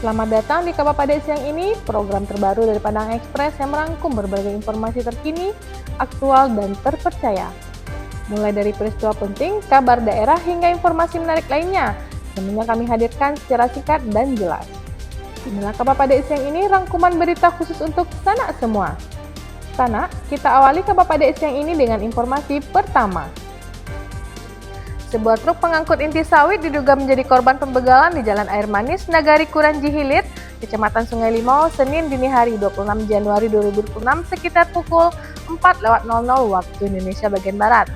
Selamat datang di Kabupaten Siang ini, program terbaru dari Padang Express yang merangkum berbagai informasi terkini, aktual, dan terpercaya. Mulai dari peristiwa penting, kabar daerah, hingga informasi menarik lainnya, semuanya kami hadirkan secara singkat dan jelas. Inilah Kabupaten Siang ini, rangkuman berita khusus untuk sanak semua. Sanak, kita awali Kabupaten Siang ini dengan informasi pertama. Sebuah truk pengangkut inti sawit diduga menjadi korban pembegalan di Jalan Air Manis, Nagari Kuranji Hilir, Kecamatan Sungai Limau, Senin dini hari 26 Januari 2026 sekitar pukul 4.00 waktu Indonesia bagian Barat.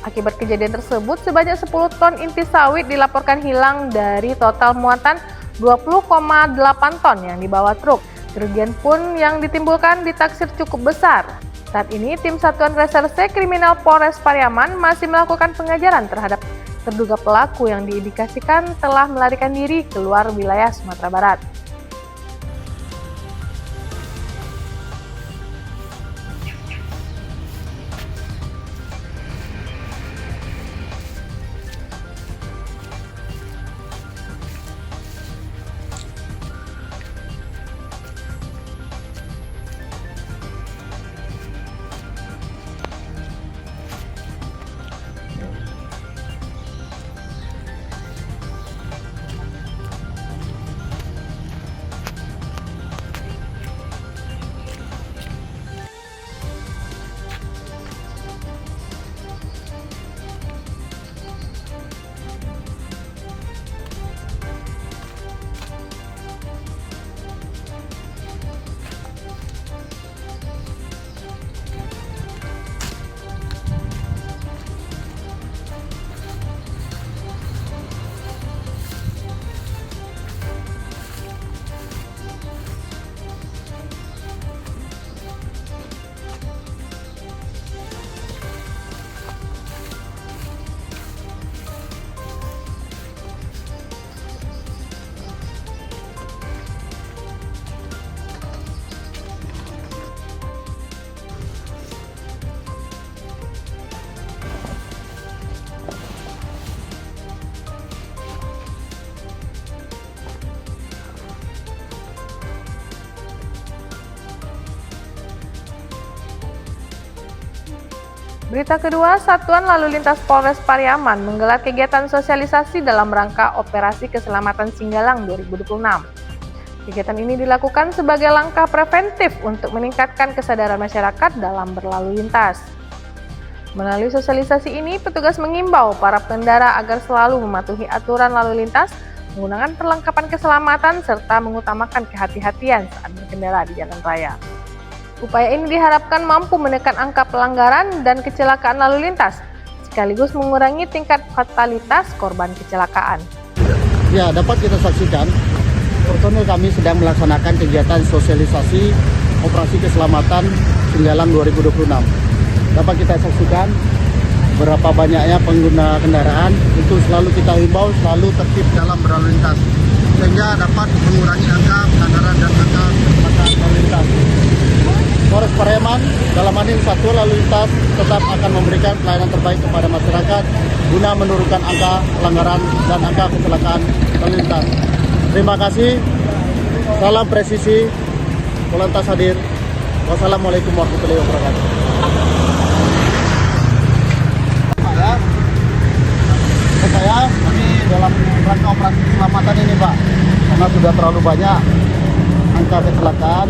Akibat kejadian tersebut, sebanyak 10 ton inti sawit dilaporkan hilang dari total muatan 20,8 ton yang dibawa truk. Kerugian pun yang ditimbulkan ditaksir cukup besar. Saat ini, tim Satuan Reserse Kriminal Polres Pariaman masih melakukan pengejaran terhadap terduga pelaku yang diindikasikan telah melarikan diri keluar wilayah Sumatera Barat. Berita kedua, Satuan Lalu Lintas Polres Pariaman menggelar kegiatan sosialisasi dalam rangka Operasi Keselamatan Singgalang 2026. Kegiatan ini dilakukan sebagai langkah preventif untuk meningkatkan kesadaran masyarakat dalam berlalu lintas. Melalui sosialisasi ini, petugas mengimbau para pengendara agar selalu mematuhi aturan lalu lintas, menggunakan perlengkapan keselamatan, serta mengutamakan kehati-hatian saat berkendara di jalan raya. Upaya ini diharapkan mampu menekan angka pelanggaran dan kecelakaan lalu lintas, sekaligus mengurangi tingkat fatalitas korban kecelakaan. Ya, dapat kita saksikan, personil kami sedang melaksanakan kegiatan sosialisasi Operasi Keselamatan Singgalang 2026. Dapat kita saksikan berapa banyaknya pengguna kendaraan, itu selalu kita himbau selalu tertib dalam berlalu lintas, sehingga dapat mengurangi angka pelanggaran dan angka kecelakaan lalu lintas. Polres Pariaman dalam hal ini Satuan Lalu Lintas tetap akan memberikan pelayanan terbaik kepada masyarakat guna menurunkan angka pelanggaran dan angka kecelakaan lalu lintas. Terima kasih. Salam presisi. Polantas hadir. Wassalamualaikum warahmatullahi wabarakatuh. Pak ya, saya kami dalam rangka operasi keselamatan ini Pak, karena sudah terlalu banyak angka kecelakaan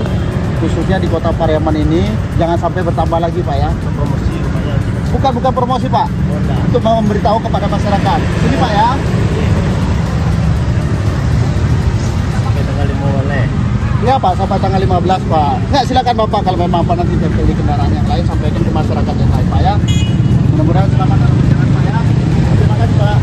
khususnya di Kota Pariaman ini, jangan sampai bertambah lagi Pak ya. Promosi bukan promosi Pak, untuk mau memberitahu kepada masyarakat. Ini Pak ya. Sampai tanggal 5 boleh. Iya Pak, sampai tanggal 15 Pak. Nggak, silakan Bapak kalau memang Pak nanti beli kendaraan yang lain, sampaikan ke masyarakat yang lain Pak ya. Mudah-mudahan selamat dalam perjalanan Pak ya. Terima kasih Pak.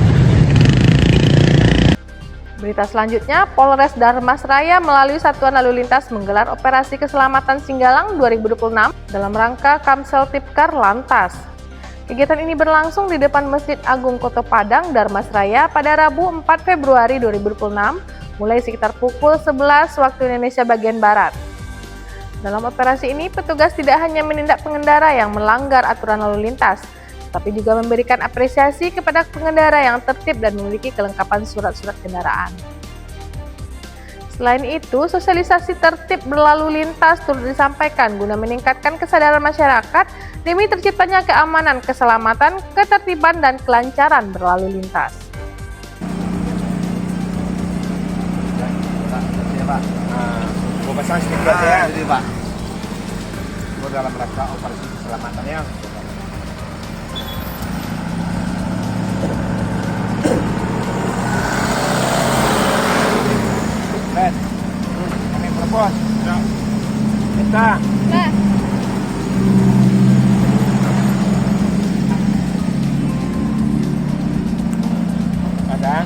Berita selanjutnya, Polres Darmasraya melalui Satuan Lalu Lintas menggelar Operasi Keselamatan Singgalang 2026 dalam rangka Kamseltipkar Lantas. Kegiatan ini berlangsung di depan Masjid Agung Koto Padang, Darmasraya pada Rabu 4 Februari 2026, mulai sekitar pukul 11 waktu Indonesia bagian Barat. Dalam operasi ini, petugas tidak hanya menindak pengendara yang melanggar aturan lalu lintas, tapi juga memberikan apresiasi kepada pengendara yang tertib dan memiliki kelengkapan surat-surat kendaraan. Selain itu, sosialisasi tertib berlalu lintas turut disampaikan guna meningkatkan kesadaran masyarakat demi terciptanya keamanan, keselamatan, ketertiban, dan kelancaran berlalu lintas. Pak. Mau pasang stiker ya, jadi Pak. Itu dalam rangka operasi keselamatannya. Red, kami propos. Ya. Kita. Nah. Ada.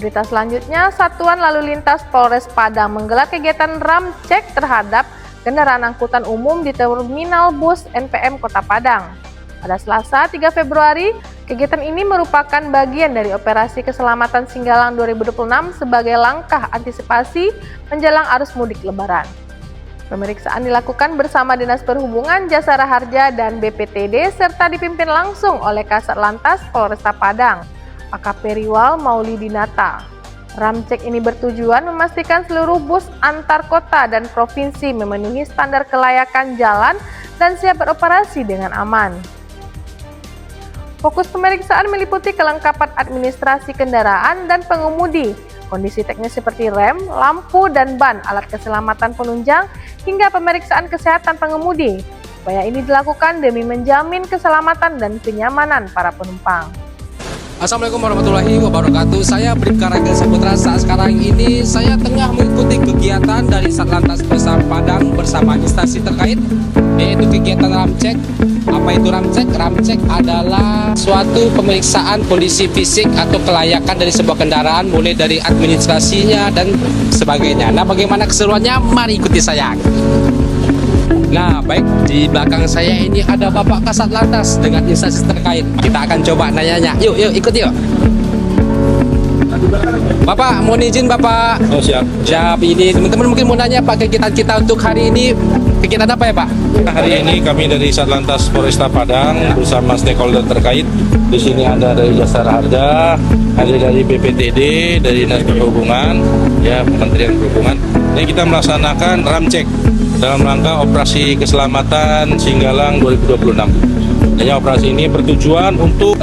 Berita selanjutnya, Satuan Lalu Lintas Polres Padang menggelar kegiatan ramcek terhadap kendaraan angkutan umum di Terminal Bus NPM Kota Padang. Pada Selasa 3 Februari, kegiatan ini merupakan bagian dari Operasi Keselamatan Singgalang 2026 sebagai langkah antisipasi menjelang arus mudik Lebaran. Pemeriksaan dilakukan bersama Dinas Perhubungan, Jasara Harja, dan BPTD serta dipimpin langsung oleh Kasat Lantas Polresta Padang, AKP Riwal Maulidinata. Ramcek ini bertujuan memastikan seluruh bus antar kota dan provinsi memenuhi standar kelayakan jalan dan siap beroperasi dengan aman. Fokus pemeriksaan meliputi kelengkapan administrasi kendaraan dan pengemudi, kondisi teknis seperti rem, lampu, dan ban, alat keselamatan penunjang, hingga pemeriksaan kesehatan pengemudi. Upaya ini dilakukan demi menjamin keselamatan dan kenyamanan para penumpang. Assalamualaikum warahmatullahi wabarakatuh. Saya Bribka Ragil Saputra. Saat sekarang ini saya tengah mengikuti kegiatan dari Satlantas Polres Padang bersama instansi terkait, yaitu kegiatan ramcek. Apa itu ramcek? Ramcek adalah suatu pemeriksaan kondisi fisik atau kelayakan dari sebuah kendaraan, mulai dari administrasinya dan sebagainya. Nah, bagaimana keseruannya? Mari ikuti saya. Nah, baik, di belakang saya ini ada Bapak Kasat Lantas dengan instansi terkait. Kita akan coba nanya-nanya. Yuk, ikut yuk. Bapak, mohon izin Bapak. Oh, siap. Siap, ini teman-teman mungkin mau nanya Pak, kegiatan kita untuk hari ini, kegiatan apa ya Pak? Hari ini kami dari Satlantas Polresta Padang bersama stakeholder terkait. Di sini ada dari Jasara Harja, ada dari BPTD, dari Dinas Perhubungan, ya Kementerian Perhubungan. Ini kita melaksanakan ramcek dalam rangka Operasi Keselamatan Singgalang 2026. Jadi operasi ini bertujuan untuk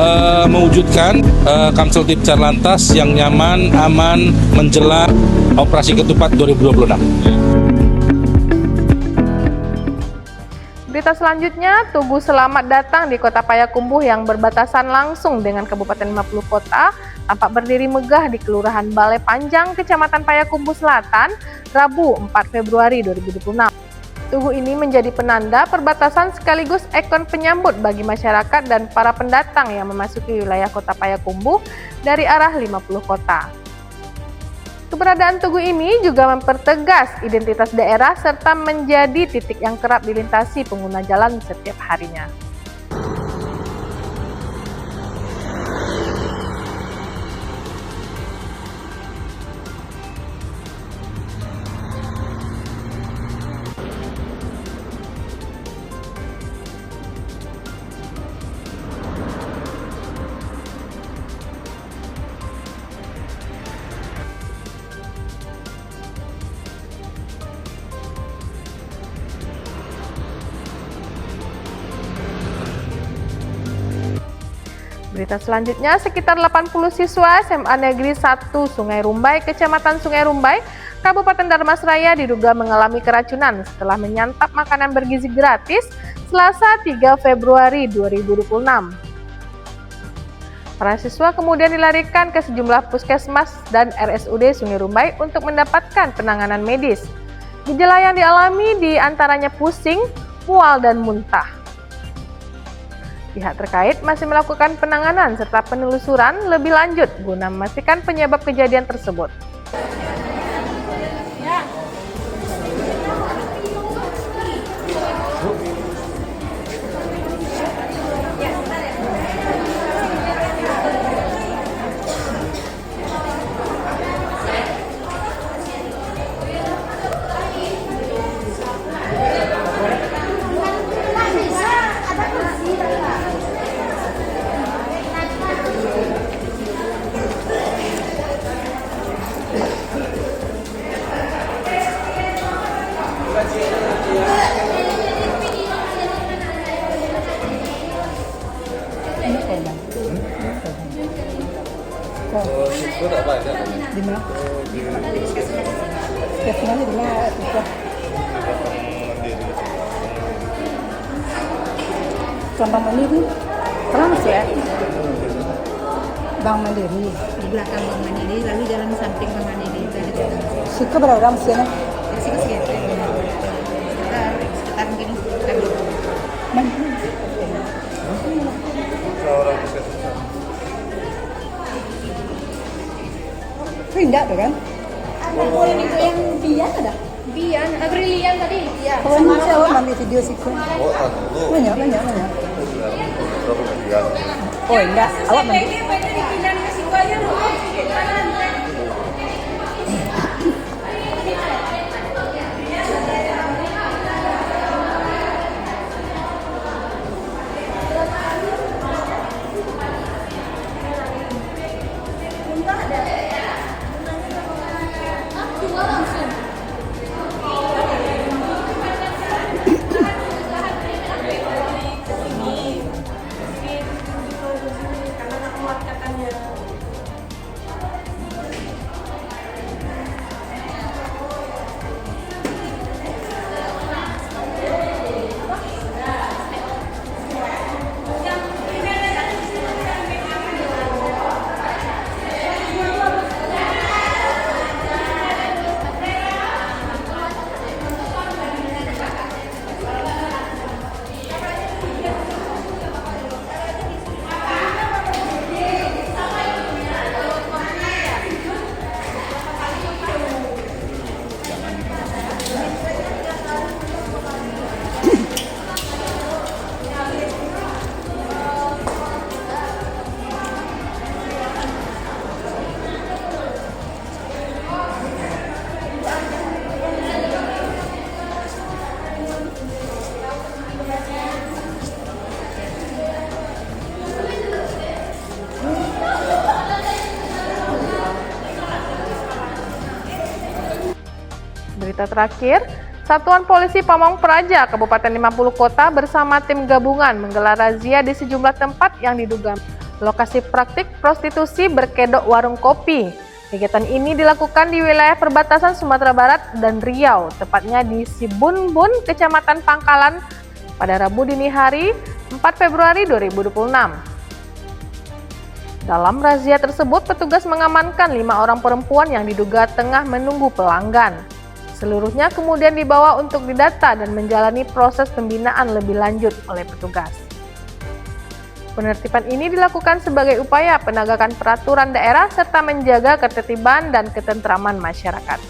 mewujudkan Kamseltib Satlantas yang nyaman, aman menjelang Operasi Ketupat 2026. Berita selanjutnya, Tugu Selamat datang di Kota Payakumbuh yang berbatasan langsung dengan Kabupaten 50 Kota tampak berdiri megah di Kelurahan Balai Panjang, Kecamatan Payakumbuh Selatan, Rabu 4 Februari 2026. Tugu ini menjadi penanda perbatasan sekaligus ikon penyambut bagi masyarakat dan para pendatang yang memasuki wilayah Kota Payakumbuh dari arah 50 kota. Keberadaan tugu ini juga mempertegas identitas daerah serta menjadi titik yang kerap dilintasi pengguna jalan setiap harinya. Berita selanjutnya, sekitar 80 siswa SMA Negeri 1 Sungai Rumbai, Kecamatan Sungai Rumbai, Kabupaten Darmasraya diduga mengalami keracunan setelah menyantap makanan bergizi gratis Selasa 3 Februari 2026. Para siswa kemudian dilarikan ke sejumlah puskesmas dan RSUD Sungai Rumbai untuk mendapatkan penanganan medis. Gejala yang dialami diantaranya pusing, mual, dan muntah. Pihak terkait masih melakukan penanganan serta penelusuran lebih lanjut guna memastikan penyebab kejadian tersebut. Bang Mandiri, terus ya. Bang Mandiri. Di belakang Bang Mandiri, lalu jalan samping Bang Mandiri. Suka berapa orang sih? Sekitar mungkin Tidak tuh kan? Oh, ini tuh yang Bian ada? Bian, Brilian tadi. Iya. Kalau ini saya mandi video sih kan? Banyak. Oh enggak, awak mandi. Berita terakhir, Satuan Polisi Pamong Praja Kabupaten 50 Kota bersama tim gabungan menggelar razia di sejumlah tempat yang diduga lokasi praktik prostitusi berkedok warung kopi. Kegiatan ini dilakukan di wilayah perbatasan Sumatera Barat dan Riau, tepatnya di Sibunbun, Kecamatan Pangkalan, pada Rabu dini hari 4 Februari 2026. Dalam razia tersebut, petugas mengamankan 5 orang perempuan yang diduga tengah menunggu pelanggan. Seluruhnya kemudian dibawa untuk didata dan menjalani proses pembinaan lebih lanjut oleh petugas. Penertiban ini dilakukan sebagai upaya penegakan peraturan daerah serta menjaga ketertiban dan ketentraman masyarakat.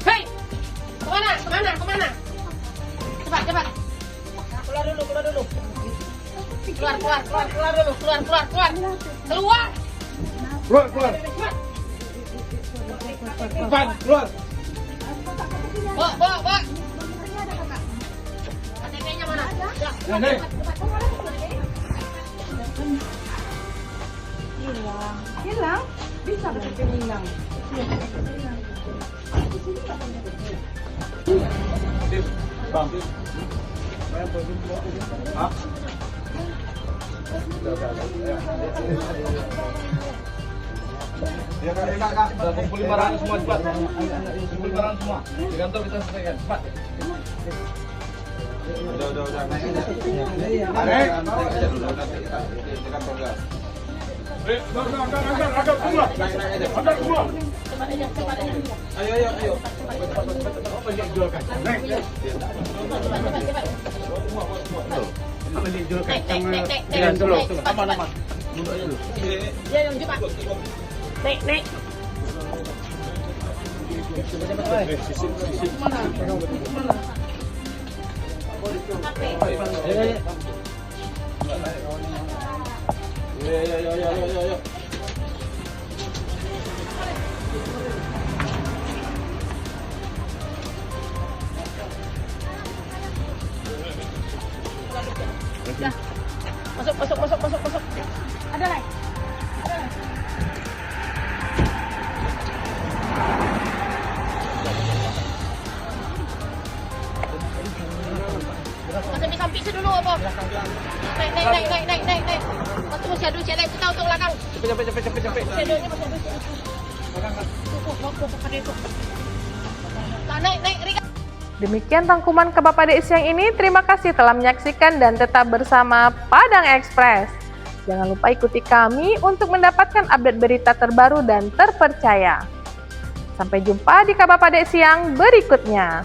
Hei, kemana? Cepat. Keluar dulu. Keluar dulu. Keluar. Keluar. Bawa. KTP-nya mana? Hilang? Bisa KTP hilang. Ya kak. Udah kumpul 500 semua cepat. Kumpul 500 semua. Di kantor kita selesaikan. Cepat. Udah. Naik aja dulu. Nanti kita di kantor enggak. Agak semua. Ayo. Apa yang dijualkan? Naik. Apa yang dijualkan? Jalan dulu. Aman. Mundur aja dulu. Ya, yang cepat. Naik. Ayo. Masuk. Ada naik. Sampai dulu apa? Naik. Waktu masih ada cek kita untuk belakang. Cepet. Shadownya masih ada. Naik, Rika. Demikian rangkuman KBPD siang ini. Terima kasih telah menyaksikan dan tetap bersama Padang Express. Jangan lupa ikuti kami untuk mendapatkan update berita terbaru dan terpercaya. Sampai jumpa di KBPD siang berikutnya.